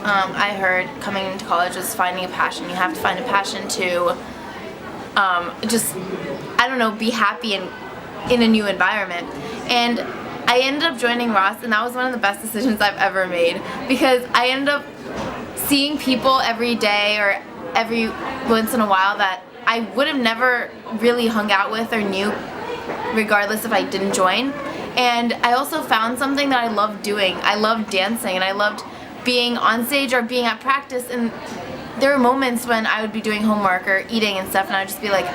I heard coming into college was finding a passion. You have to find a passion to just, I don't know, be happy in a new environment. And I ended up joining Raas, and that was one of the best decisions I've ever made, because I ended up seeing people every day or every once in a while that I would have never really hung out with or knew regardless if I didn't join. And I also found something that I loved doing. I loved dancing, and I loved being on stage or being at practice, and there were moments when I would be doing homework or eating and stuff, and I would just be like,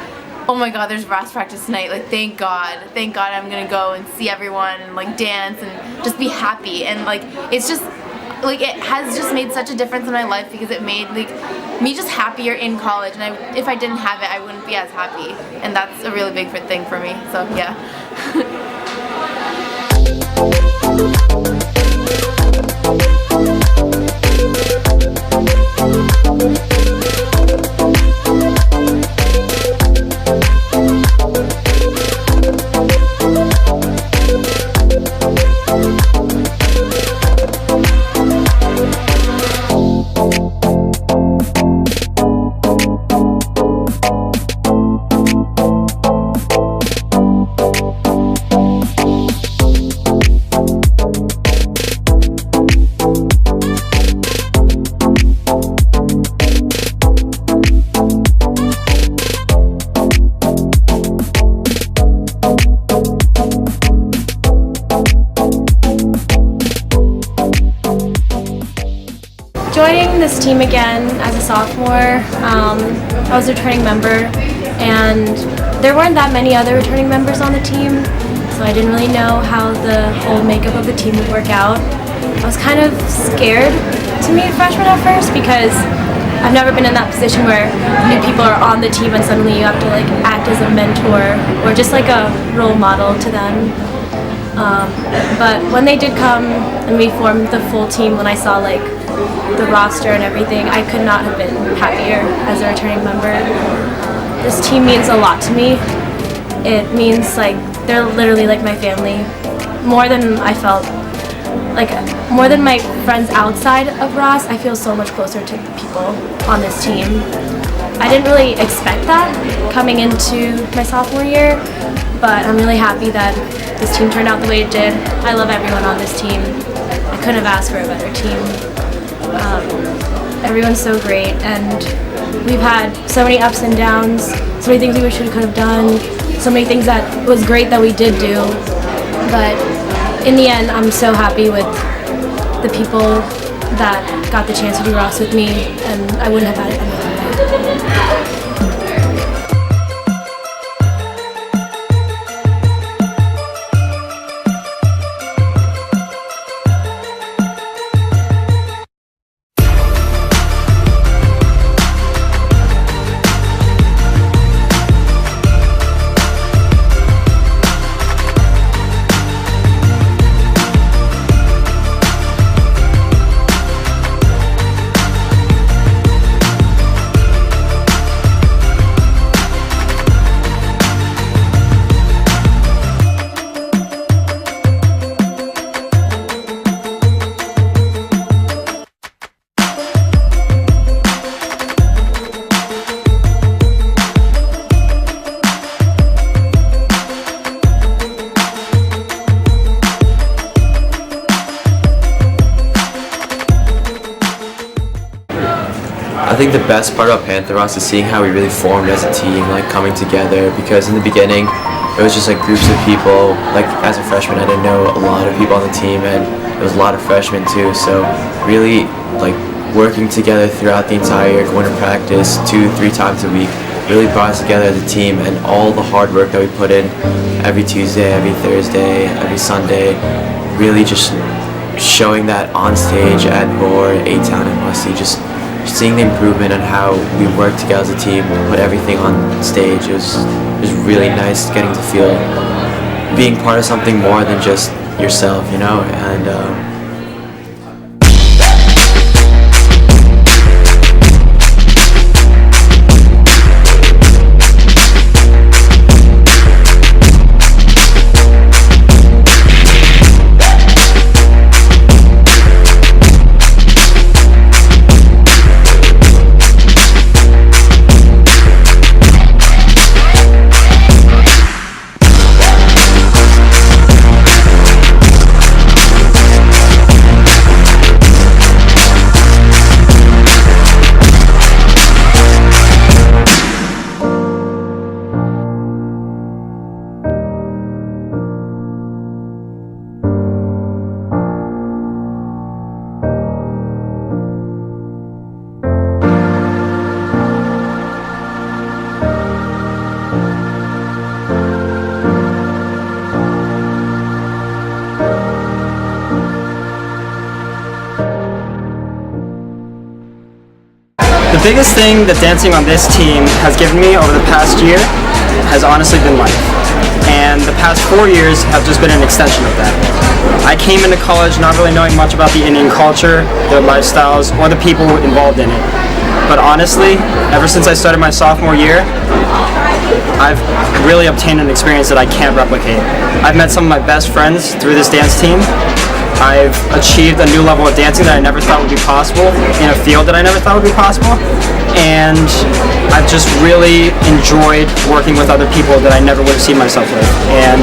oh my god, there's Raas practice tonight, like thank God I'm gonna go and see everyone and like dance and just be happy. And like it's just like it has just made such a difference in my life, because it made like me just happier in college, and if I didn't have it, I wouldn't be as happy, and that's a really big thing for me, so yeah. Joining this team again as a sophomore, I was a returning member, and there weren't that many other returning members on the team, so I didn't really know how the whole makeup of the team would work out. I was kind of scared to meet freshmen at first, because I've never been in that position where new people are on the team and suddenly you have to like act as a mentor or just like a role model to them. But when they did come and we formed the full team, when I saw like the roster and everything, I could not have been happier as a returning member. This team means a lot to me. It means like they're literally like my family, more than I felt, like more than my friends outside of Raas. I feel so much closer to the people on this team. I didn't really expect that coming into my sophomore year, but I'm really happy that this team turned out the way it did. I love everyone on this team. I couldn't have asked for a better team. Everyone's so great, and we've had so many ups and downs, so many things we wish we could have done, so many things that was great that we did do, but in the end I'm so happy with the people that got the chance to do Raas with me, and I wouldn't have had it any other way. I think the best part about PantheRaas is seeing how we really formed as a team, like coming together, because in the beginning it was just like groups of people. Like as a freshman I didn't know a lot of people on the team, and there was a lot of freshmen too, so really like working together throughout the entire year, going to practice 2-3 times a week, really brought us together as a team, and all the hard work that we put in every Tuesday, every Thursday, every Sunday, really just showing that on stage at Board, A-Town, and Masti, just seeing the improvement on how we work together as a team, put everything on stage. It was really nice getting to feel being part of something more than just yourself, you know, and biggest thing that dancing on this team has given me over the past year has honestly been life. And the past 4 years have just been an extension of that. I came into college not really knowing much about the Indian culture, their lifestyles, or the people involved in it. But honestly, ever since I started my sophomore year, I've really obtained an experience that I can't replicate. I've met some of my best friends through this dance team. I've achieved a new level of dancing that I never thought would be possible, in a field that I never thought would be possible, and I've just really enjoyed working with other people that I never would have seen myself with. And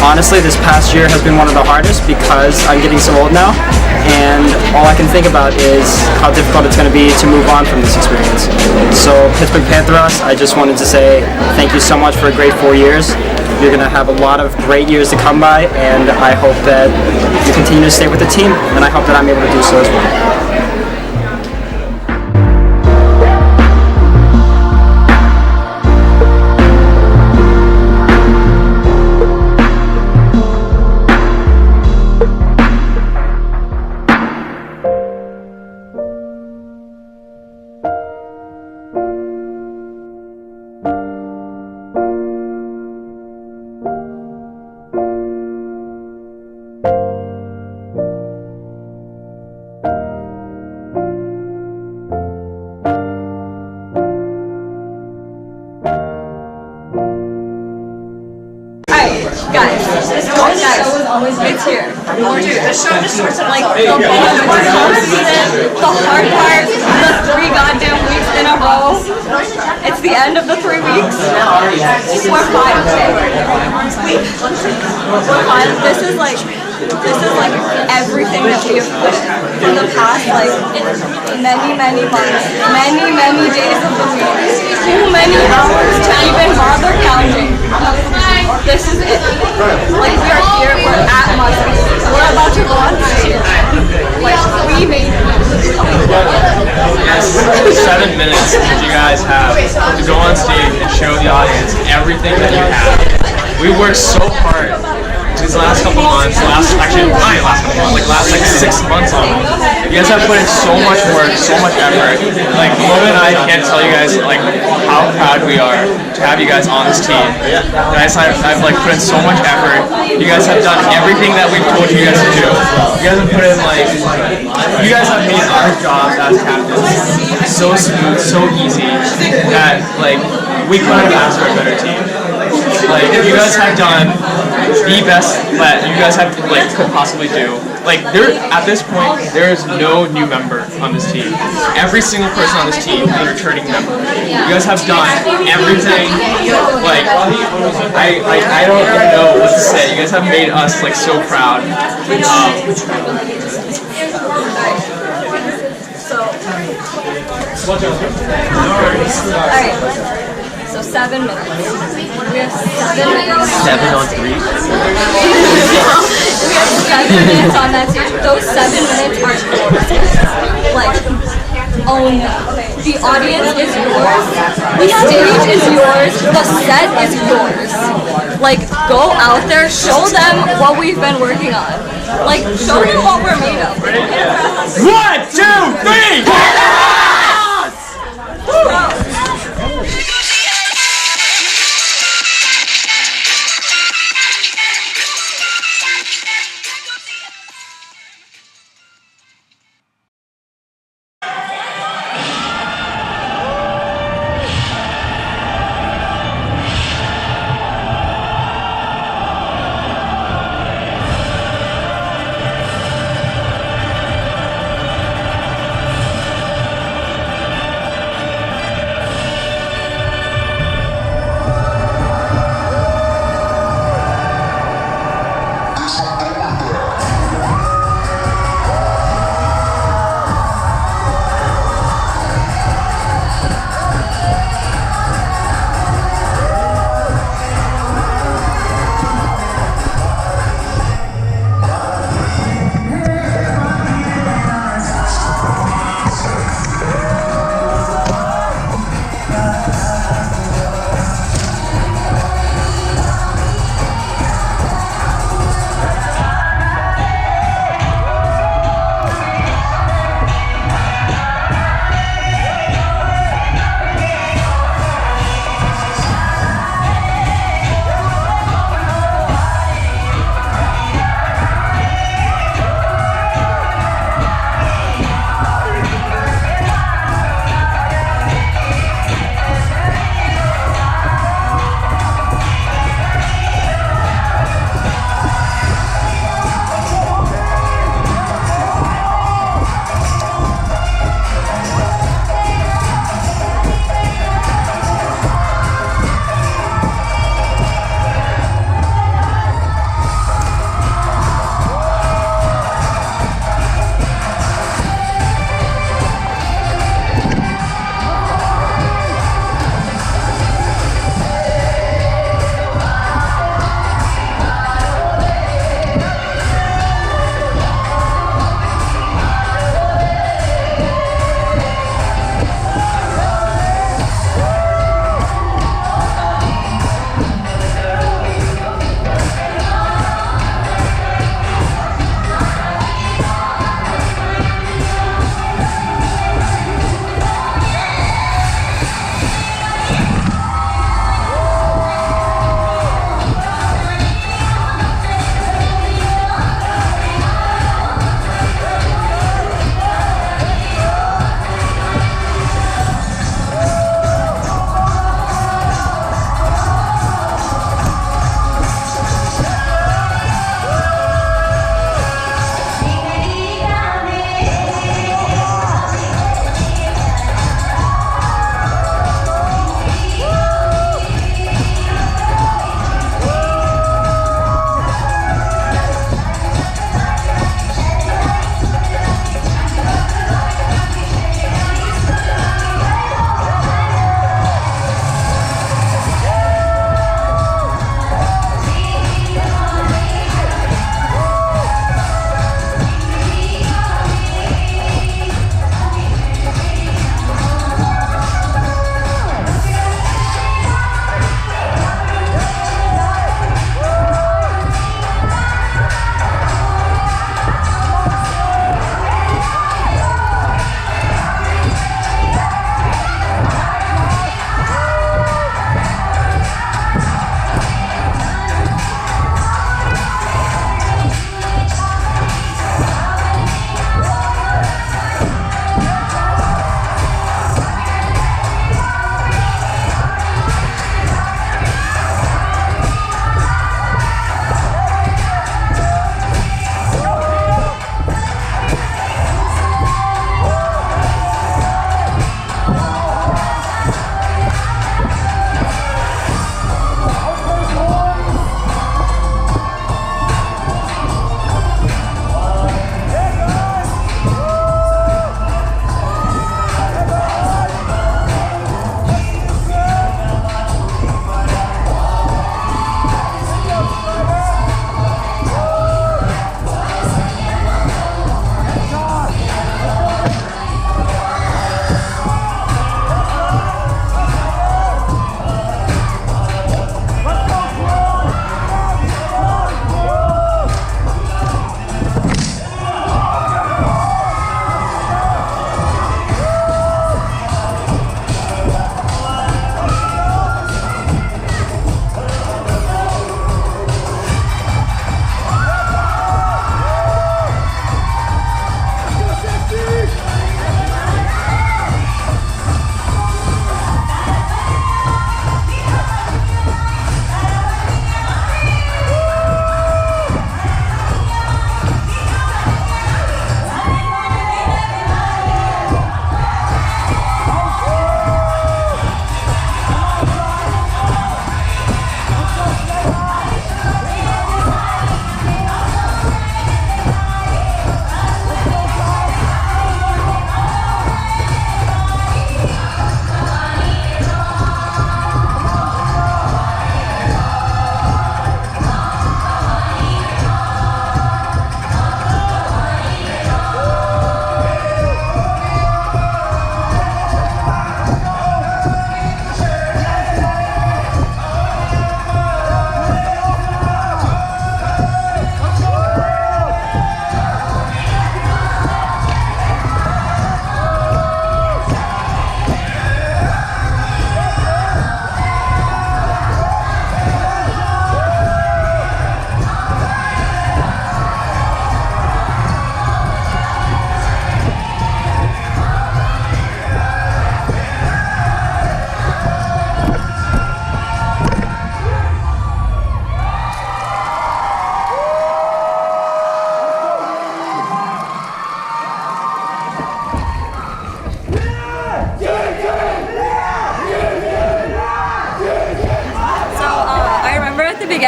honestly, this past year has been one of the hardest because I'm getting so old now, and all I can think about is how difficult it's going to be to move on from this experience. So Pittsburgh PantheRaas, I just wanted to say thank you so much for a great 4 years. You're going to have a lot of great years to come by, and I hope that you continue to stay with the team, and I hope that I'm able to do so as well. It's here. Like the hard part, the 3 goddamn weeks in a row. It's the end of the 3 weeks. We're fine. We're fine. This is like everything that we have put in for the past many months, many days of the week. Too many hours to even bother counting. This is it. Like, we are here, we're at Masti. We're about to go on stage. Like, we made it. 7 minutes that you guys have to go on stage and show the audience everything that you have. We worked so hard these last couple months, last 6 months on it. You guys have put in so much work, so much effort. Like, Mom and I can't tell you guys how proud we are to have you guys on this team. Guys, I've put in so much effort. You guys have done everything that we've told you guys to do. You guys have put in you guys have made our jobs as captains so smooth, so easy that we couldn't have asked for a better team. You guys have done the best that you guys could possibly do. At this point, there is no new member on this team. Every single person on this team is a returning member. You guys have done everything. I don't even know what to say. You guys have made us so proud. Alright, so 7 minutes. We have 7 minutes. 7 on 3? We have 7 minutes on that stage. Those 7 minutes are yours. Own them. The audience is yours. The stage is yours. The set is yours. Go out there, show them what we've been working on. Show them what we're made of. 1, 2, 3!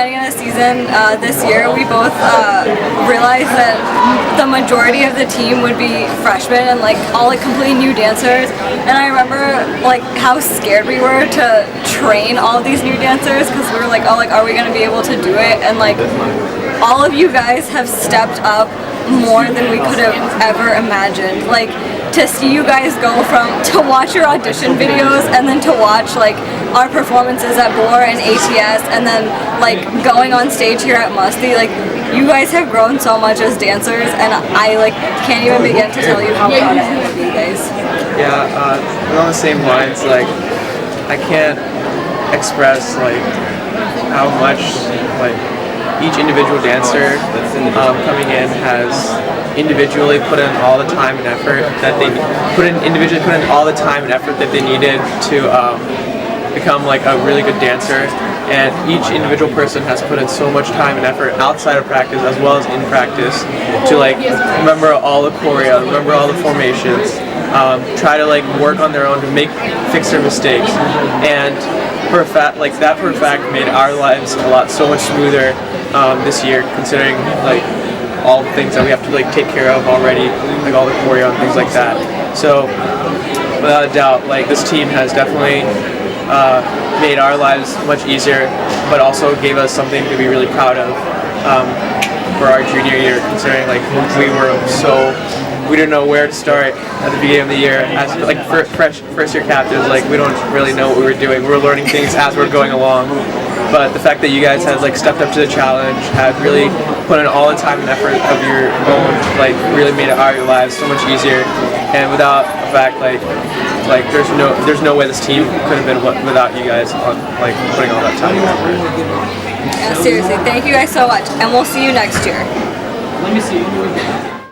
beginning of the season this year, we both realized that the majority of the team would be freshmen and like all like completely new dancers. And I remember like how scared we were to train all of these new dancers because we were like, oh, like are we gonna be able to do it? And like all of you guys have stepped up more than we could have ever imagined. Like to see you guys go from to watch your audition videos and then to watch like our performances at BOR and ATS and then like going on stage here at Masti, like you guys have grown so much as dancers and I like can't even begin to tell you how proud I am of you guys. Yeah, along the same lines, like I can't express like how much like each individual dancer coming in has individually put in all the time and effort that they put in all the time and effort that they needed to become like a really good dancer. And each individual person has put in so much time and effort outside of practice as well as in practice to like remember all the choreo, remember all the formations, try to like work on their own to fix their mistakes. And for a fact, like that for a fact made our lives a lot so much smoother this year, considering like all the things that we have to like take care of already, like all the choreo and things like that. So without a doubt, like this team has definitely made our lives much easier, but also gave us something to be really proud of for our junior year, considering like we didn't know where to start at the beginning of the year as like first year captains. Like we don't really know what we were doing. We were learning things as we're going along. But the fact that you guys have like stepped up to the challenge, have really put in all the time and effort of your own, like really made our lives so much easier. And without the fact like there's no way this team could have been without you guys on like putting all that time and effort. Yeah, seriously, thank you guys so much, and we'll see you next year. Let me see.